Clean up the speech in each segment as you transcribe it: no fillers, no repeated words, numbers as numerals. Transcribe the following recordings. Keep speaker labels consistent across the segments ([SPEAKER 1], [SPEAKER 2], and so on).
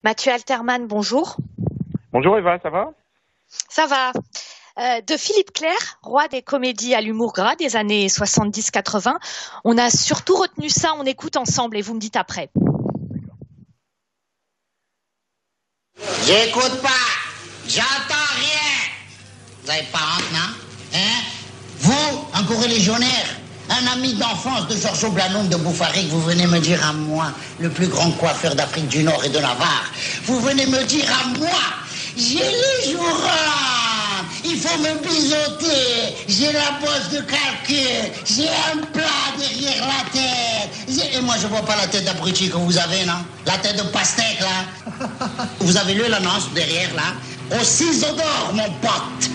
[SPEAKER 1] Mathieu Alterman, bonjour.
[SPEAKER 2] Bonjour Eva, ça va?
[SPEAKER 1] Ça va. De Philippe Clair, roi des comédies à l'humour gras des années 70-80, on a surtout retenu ça, on écoute ensemble et vous me dites après.
[SPEAKER 3] J'écoute pas, j'entends rien. Vous avez pas honte, non? Hein? Vous, un co-religionnaire, un ami d'enfance de Georges Blanon de Bouffarique, vous venez me dire à moi, le plus grand coiffeur d'Afrique du Nord et de Navarre, vous venez me dire à moi, j'ai les joues rondes, il faut me biseauter, j'ai la bosse de calcul, j'ai un plat derrière la tête. Et moi, je vois pas la tête d'abruti que vous avez, non? La tête de pastèque, là. Vous avez lu l'annonce derrière, là? Au ciseau d'or, mon pote.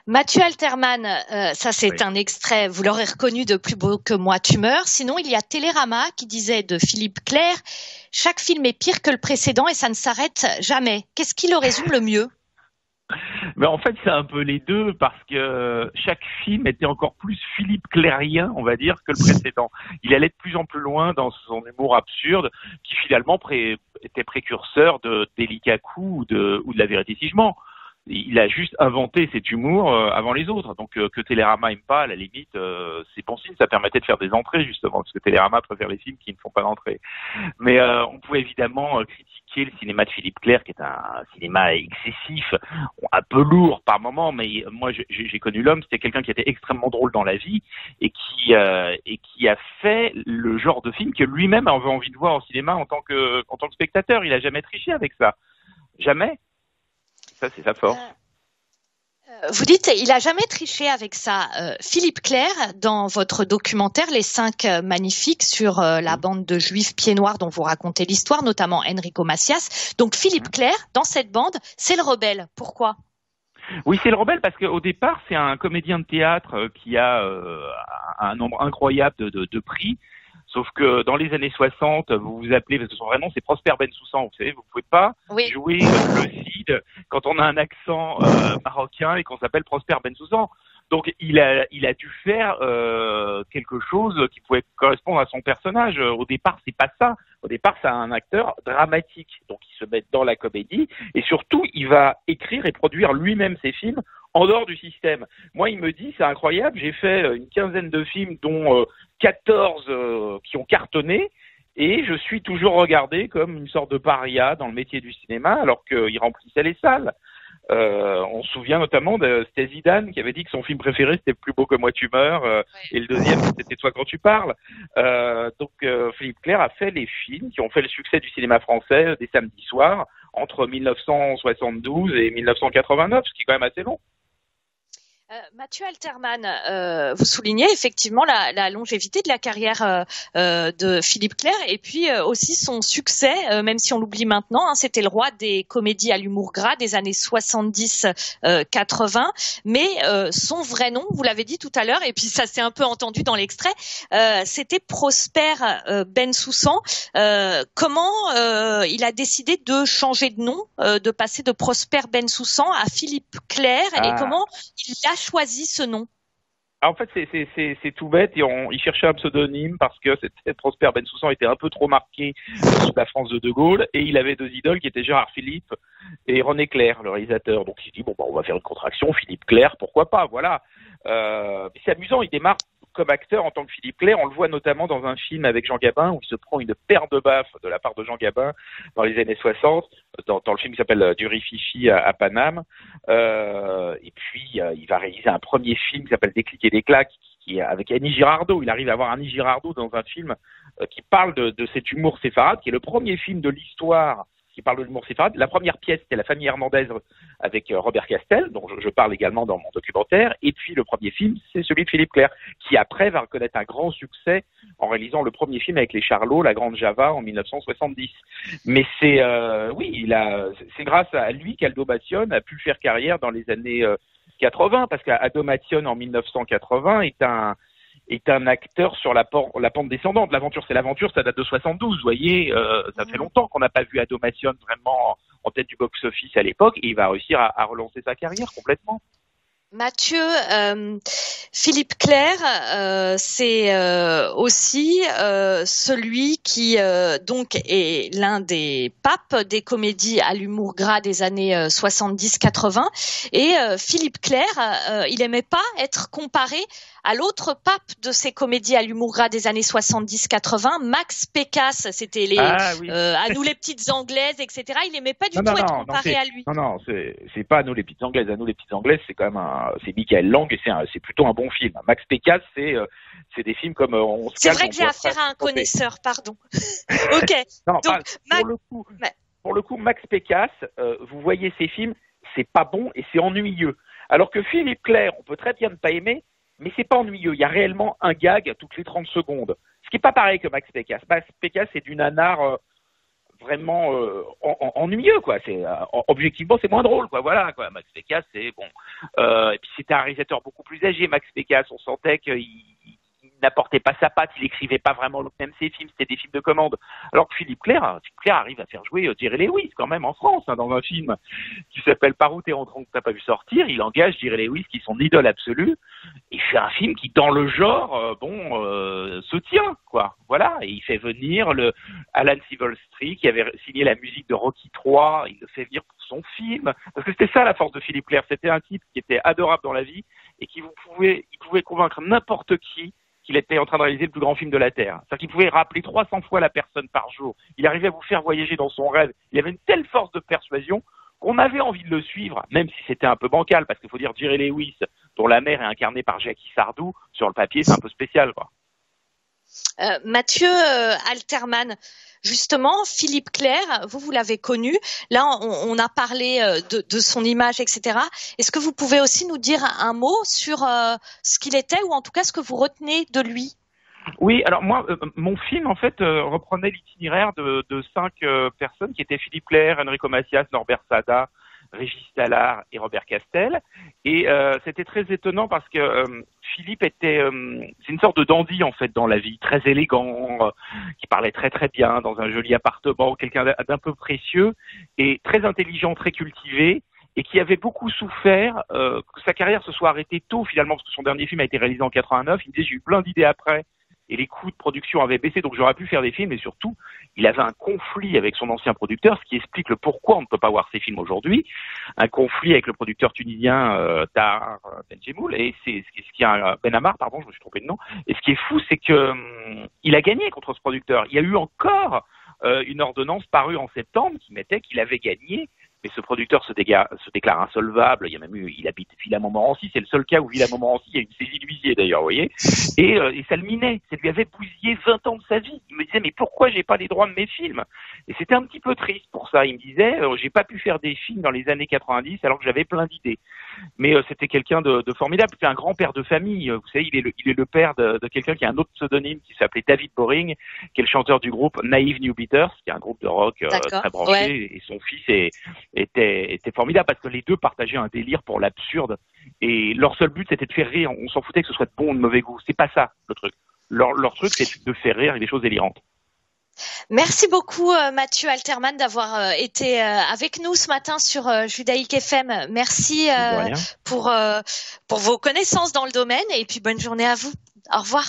[SPEAKER 1] Mathieu Alterman, ça c'est
[SPEAKER 2] Oui.
[SPEAKER 1] un extrait, vous l'aurez reconnu de Plus beau que moi tu meurs. Sinon, il y a Télérama qui disait de Philippe Clair, chaque film est pire que le précédent et ça ne s'arrête jamais. Qu'est-ce qui le résume le mieux?
[SPEAKER 2] Mais en fait, c'est un peu les deux parce que chaque film était encore plus Philippe Clairien, on va dire, que le précédent. Il allait de plus en plus loin dans son humour absurde, qui finalement était précurseur de Délicat Coup ou de La Vérité si je mens. Il a juste inventé cet humour avant les autres. Donc que Télérama aime pas, à la limite, c'est bon signe. Ça permettait de faire des entrées justement, parce que Télérama préfère les films qui ne font pas d'entrée. Mais on pouvait évidemment critiquer le cinéma de Philippe Clair, qui est un cinéma excessif, un peu lourd par moment. Mais moi, j'ai connu l'homme. C'était quelqu'un qui était extrêmement drôle dans la vie et qui a fait le genre de film que lui-même avait envie de voir au cinéma en tant que spectateur. Il a jamais triché avec ça, jamais. Ça, c'est sa force.
[SPEAKER 1] Vous dites, il a jamais triché avec ça. Philippe Clair, dans votre documentaire Les 5 magnifiques sur la bande de juifs pieds noirs dont vous racontez l'histoire, notamment Enrico Macias. Donc Philippe Clair, dans cette bande, c'est le rebelle. Pourquoi?
[SPEAKER 2] Oui, c'est le rebelle parce qu'au départ, c'est un comédien de théâtre qui a un nombre incroyable de prix. Sauf que dans les années 60, vous vous appelez, parce que son vrai nom c'est Prosper Bensoussan, vous savez, vous pouvez pas jouer le Cid quand on a un accent marocain et qu'on s'appelle Prosper Bensoussan. Donc il a dû faire quelque chose qui pouvait correspondre à son personnage. Au départ, c'est pas ça. Au départ, c'est un acteur dramatique, donc il se met dans la comédie et surtout, il va écrire et produire lui-même ses films en dehors du système. Moi, il me dit, c'est incroyable, j'ai fait une quinzaine de films, dont 14 qui ont cartonné, et je suis toujours regardé comme une sorte de paria dans le métier du cinéma, alors qu'il remplissait les salles. On se souvient notamment c'était Zidane qui avait dit que son film préféré c'était Plus beau que moi tu meurs, et le deuxième c'était Toi quand tu parles. Donc Philippe Clair a fait les films qui ont fait le succès du cinéma français des samedis soirs entre 1972 et 1989, ce qui est quand même assez long.
[SPEAKER 1] Mathieu Alterman, vous soulignez effectivement la longévité de la carrière de Philippe Clair et puis aussi son succès, même si on l'oublie maintenant, hein, c'était le roi des comédies à l'humour gras des années 70-80, mais son vrai nom, vous l'avez dit tout à l'heure, et puis ça s'est un peu entendu dans l'extrait, c'était Prosper Bensoussan. Comment il a décidé de changer de nom, de passer de Prosper Bensoussan à Philippe Clair, et comment il a choisi ce nom?
[SPEAKER 2] En fait, c'est tout bête. Il cherchait un pseudonyme parce que Prosper Bensoussan était un peu trop marqué sous la France de Gaulle et il avait deux idoles qui étaient Gérard Philippe et René Clair, le réalisateur. Donc il s'est dit bon, on va faire une contraction, Philippe Clair, pourquoi pas, voilà. C'est amusant, il démarre comme acteur en tant que Philippe Clair. On le voit notamment dans un film avec Jean Gabin où il se prend une paire de baffes de la part de Jean Gabin dans les années 60, dans le film qui s'appelle Du Rififi à Paname. Et puis, il va réaliser un premier film qui s'appelle Des clics et des claques, qui est avec Annie Girardot. Il arrive à avoir Annie Girardot dans un film qui parle de cet humour séfarade, qui est le premier film de l'histoire qui parle de l'humour séfarade. La première pièce, c'était La famille Hernandez avec Robert Castel, dont je parle également dans mon documentaire. Et puis, le premier film, c'est celui de Philippe Clair, qui après va reconnaître un grand succès en réalisant le premier film avec les Charlots, La Grande Java, en 1970. Mais c'est grâce à lui qu'Aldo Bastion a pu faire carrière dans les années 80, parce qu'Aldo Bastion, en 1980, est un acteur sur la pente descendante. L'aventure, c'est l'aventure, ça date de 72, vous voyez, ça fait longtemps qu'on n'a pas vu Aldo Bastion vraiment en tête du box-office à l'époque, et il va réussir à relancer sa carrière complètement.
[SPEAKER 1] Mathieu, Philippe Clair, c'est aussi celui qui donc est l'un des papes des comédies à l'humour gras des années 70-80. Et Philippe Clair, il aimait pas être comparé à l'autre pape de ces comédies à l'humour gras des années 70-80, Max Pécasse. C'était les à nous les petites anglaises, etc. Il aimait pas du tout être comparé à lui.
[SPEAKER 2] Non, c'est pas à nous les petites anglaises. À nous les petites anglaises, c'est quand même c'est Michael Lang et c'est plutôt un bon film. Max Pécasse, c'est des films comme on se
[SPEAKER 1] C'est
[SPEAKER 2] calme,
[SPEAKER 1] vrai que j'ai affaire à un connaisseur, pardon. Ok.
[SPEAKER 2] Non,
[SPEAKER 1] donc,
[SPEAKER 2] pour le coup, Max Pécasse, vous voyez ces films, c'est pas bon et c'est ennuyeux. Alors que Philippe Clair, on peut très bien ne pas aimer, mais c'est pas ennuyeux. Il y a réellement un gag toutes les 30 secondes. Ce qui est pas pareil que Max Pécasse. Max Pécasse, c'est du nanar vraiment ennuyeux, quoi. Objectivement, c'est moins drôle, quoi. Voilà, quoi. Max Pécasse, c'est bon. Et puis c'était un réalisateur beaucoup plus âgé. Max Pécasse, on sentait qu'il n'apportait pas sa patte, il écrivait pas vraiment même ses films, c'était des films de commande. Alors que Philippe Clair arrive à faire jouer Jerry Lewis quand même en France, dans un film qui s'appelle Par où t'es rentrant que t'as pas vu sortir. Il engage Jerry Lewis qui est son idole absolue et fait un film qui dans le genre se tient, quoi. Voilà, et il fait venir le Alan Silvestri qui avait signé la musique de Rocky III, il le fait venir pour son film, parce que c'était ça la force de Philippe Clair, c'était un type qui était adorable dans la vie et il pouvait convaincre n'importe qui qu'il était en train de réaliser le plus grand film de la Terre. C'est-à-dire qu'il pouvait rappeler 300 fois la personne par jour. Il arrivait à vous faire voyager dans son rêve. Il avait une telle force de persuasion qu'on avait envie de le suivre, même si c'était un peu bancal, parce qu'il faut dire Jerry Lewis, dont la mère est incarnée par Jackie Sardou, sur le papier, c'est un peu spécial, quoi.
[SPEAKER 1] Mathieu Alterman, justement, Philippe Clair, vous l'avez connu. Là, on a parlé de son image, etc. Est-ce que vous pouvez aussi nous dire un mot sur ce qu'il était, ou en tout cas ce que vous retenez de lui?
[SPEAKER 2] Oui, alors moi, mon film, en fait, reprenait l'itinéraire de 5 personnes qui étaient Philippe Clair, Enrico Macias, Norbert Sada, Régis Tallard et Robert Castel. Et c'était très étonnant parce que Philippe c'est une sorte de dandy en fait dans la vie, très élégant, qui parlait très très bien dans un joli appartement, quelqu'un d'un peu précieux et très intelligent, très cultivé, et qui avait beaucoup souffert que sa carrière se soit arrêtée tôt finalement, parce que son dernier film a été réalisé en 89. Il me disait j'ai eu plein d'idées après. Et les coûts de production avaient baissé, donc j'aurais pu faire des films, et surtout, il avait un conflit avec son ancien producteur, ce qui explique le pourquoi on ne peut pas voir ses films aujourd'hui. Un conflit avec le producteur tunisien Tahar Benjemoul, et c'est ce qui a Ben Ammar, pardon, je me suis trompé de nom. Et ce qui est fou, c'est que il a gagné contre ce producteur. Il y a eu encore une ordonnance parue en septembre qui mettait qu'il avait gagné. Mais ce producteur se déclare insolvable. Il y a même il habite Villa-Montmorency. C'est le seul cas où Villa-Montmorency, il y a une saisie d'huissier d'ailleurs, vous voyez. Et ça le minait. Ça lui avait bousillé 20 ans de sa vie. Il me disait, mais pourquoi j'ai pas les droits de mes films? Et c'était un petit peu triste pour ça. Il me disait, j'ai pas pu faire des films dans les années 90 alors que j'avais plein d'idées. Mais c'était quelqu'un de formidable. C'est un grand père de famille. Vous savez, il est le père de quelqu'un qui a un autre pseudonyme qui s'appelait David Boring, qui est le chanteur du groupe Naive New Beaters, qui est un groupe de rock très branché. Ouais. Et son fils était formidable parce que les deux partageaient un délire pour l'absurde et leur seul but c'était de faire rire. On s'en foutait que ce soit de bon ou de mauvais goût. C'est pas ça le truc. Leur truc c'est de faire rire avec des choses délirantes.
[SPEAKER 1] Merci beaucoup Mathieu Alterman d'avoir été avec nous ce matin sur Judaïque FM. Merci pour vos connaissances dans le domaine et puis bonne journée à vous. Au revoir.